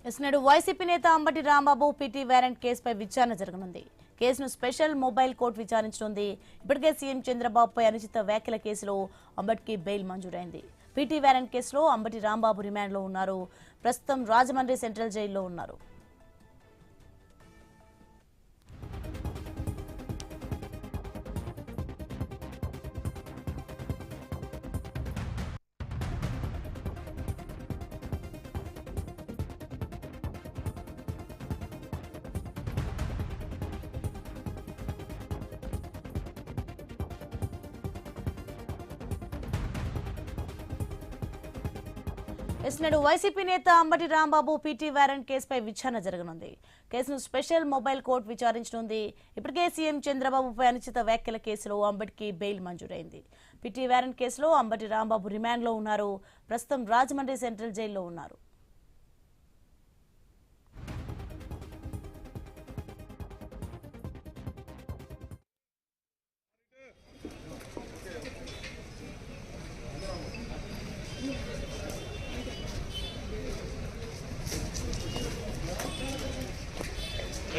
నేడు వైసీపీ నేత Ambati Rambabu PT warrant కేసుపై విచారణ జరగనుంది. కేసును స్పెషల్ మొబైల్ కోర్టు విచారించనుంది. ఇప్పటికే సీఎం చంద్రబాబుపై అనుచిత వ్యాఖ్యల కేసులో అంబటికి బెయిల్ మంజూరైంది. పీటీ వారెంట్ కేసులో అంబటి రాంబాబు రిమాండ్లో ఉన్నారు. ప్రస్తుతం రాజమండ్రి సెంట్రల్ జైల్లో ఉన్నారు. నేడు వైసీపీ నేత అంబటి రాంబాబు పీటీ వారెంట్ కేసుపై విచారణ జరగనుంది. కేసును స్పెషల్ మొబైల్ కోర్టు విచారించనుంది. ఇప్పటికే సీఎం చంద్రబాబుపై అనుచిత వ్యాఖ్యల కేసులో అంబటికి బెయిల్ మంజూరైంది. పీటీ వారెంట్ కేసులో అంబటి రాంబాబు రిమాండ్లో ఉన్నారు. ప్రస్తుతం రాజమండ్రి సెంట్రల్ జైల్లో ఉన్నారు.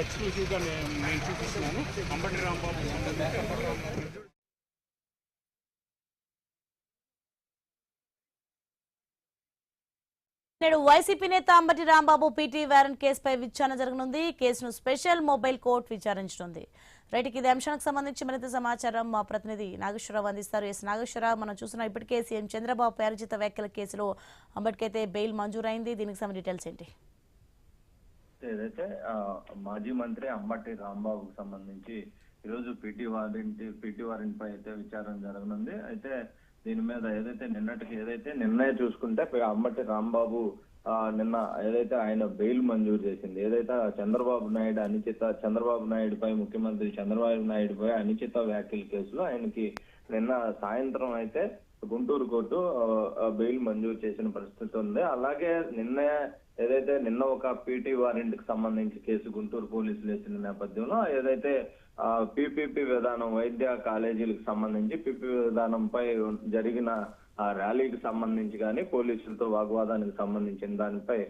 ఎక్స్క్లూజివ్గా నేను చూపిస్తున్నాను. అంబటి రాంబాబు నేడు వైసీపీ నేత అంబటి రాంబాబు పీటీ వారెంట్ కేసుపై విచారణ జరగనుంది. కేసును స్పెషల్ మొబైల్ కోర్టు విచారించనుంది. రైట్కి ఇది అంశానికి సంబంధించి మరింత సమాచారం మా ప్రతినిధి నాగేశ్వరరావు అందిస్తారు. నాగేశ్వరరావు, మనం చూసిన ఇప్పటికే సీఎం చంద్రబాబు అనుచిత వ్యాఖ్యల కేసులో అంబటికైతే బెయిల్ మంజూరైంది. దీనికి సంబంధించిన డీటెయిల్స్ ఏంటి? ఏదైతే మాజీ మంత్రి అంబటి రాంబాబుకు సంబంధించి ఈరోజు పీటీ వారెంట్ పై అయితే విచారణ జరగనుంది. అయితే దీని మీద నిన్న చూసుకుంటే అంబటి రాంబాబు నిన్న ఏదైతే ఆయన బెయిల్ మంజూరు చేసింది, ఏదైతే చంద్రబాబు నాయుడుపై ముఖ్యమంత్రి చంద్రబాబు నాయుడుపై అనుచిత వ్యాఖ్యల కేసులో ఆయనకి నిన్న సాయంత్రం అయితే గుంటూరు కోర్టు బెయిల్ మంజూరు చేసిన పరిస్థితి ఉంది. అలాగే నిన్న ఒక పీటీ వారెంట్ కి సంబంధించి కేసు గుంటూరు పోలీసులు వేసిన నేపథ్యంలో ఏదైతే పీపీపీ విధానం వైద్య కాలేజీలకు సంబంధించి పీపీ విధానంపై జరిగిన ర్యాలీకి సంబంధించి కానీ పోలీసులతో వాగ్వాదానికి సంబంధించిన దానిపై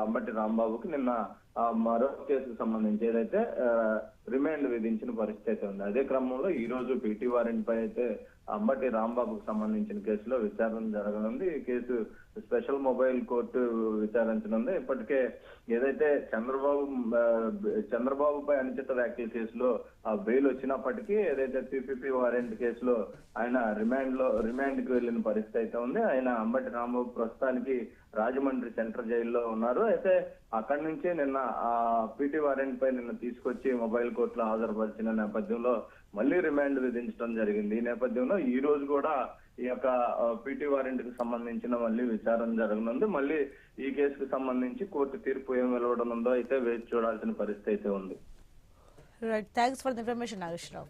అంబటి రాంబాబుకి నిన్న మరో కేసుకు సంబంధించి ఏదైతే రిమాండ్ విధించిన పరిస్థితి ఉంది. అదే క్రమంలో ఈ రోజు పీటీ వారెంట్ పై అయితే అంబటి రాంబాబుకు సంబంధించిన కేసులో విచారణ జరగనుంది. ఈ కేసు స్పెషల్ మొబైల్ కోర్టు విచారించనుంది. ఇప్పటికే ఏదైతే చంద్రబాబుపై అనుచిత వ్యాఖ్యల కేసులో బెయిల్ వచ్చినప్పటికీ ఏదైతే పీపీపీ వారెంట్ కేసులో ఆయన రిమాండ్ కి వెళ్లిన పరిస్థితి అయితే ఉంది. ఆయన అంబటి రాంబాబు ప్రస్తుతానికి రాజమండ్రి సెంట్రల్ జైల్లో ఉన్నారు. అయితే అక్కడి నుంచి నిన్న పీటీ వారెంట్ పై నిన్న తీసుకొచ్చి మొబైల్ కోర్టులో హాజరుపరిచిన నేపథ్యంలో మళ్ళీ రిమాండ్ విధించడం జరిగింది. ఈ నేపథ్యంలో ఈ రోజు కూడా ఈ యొక్క పీటీ వారెంట్ కి సంబంధించిన మళ్ళీ విచారణ జరగనుంది. మళ్ళీ ఈ కేసుకు సంబంధించి కోర్టు తీర్పు ఏం వెలువడనుందో అయితే వేచి చూడాల్సిన పరిస్థితి అయితే ఉంది. Thanks for the information Nageswararao.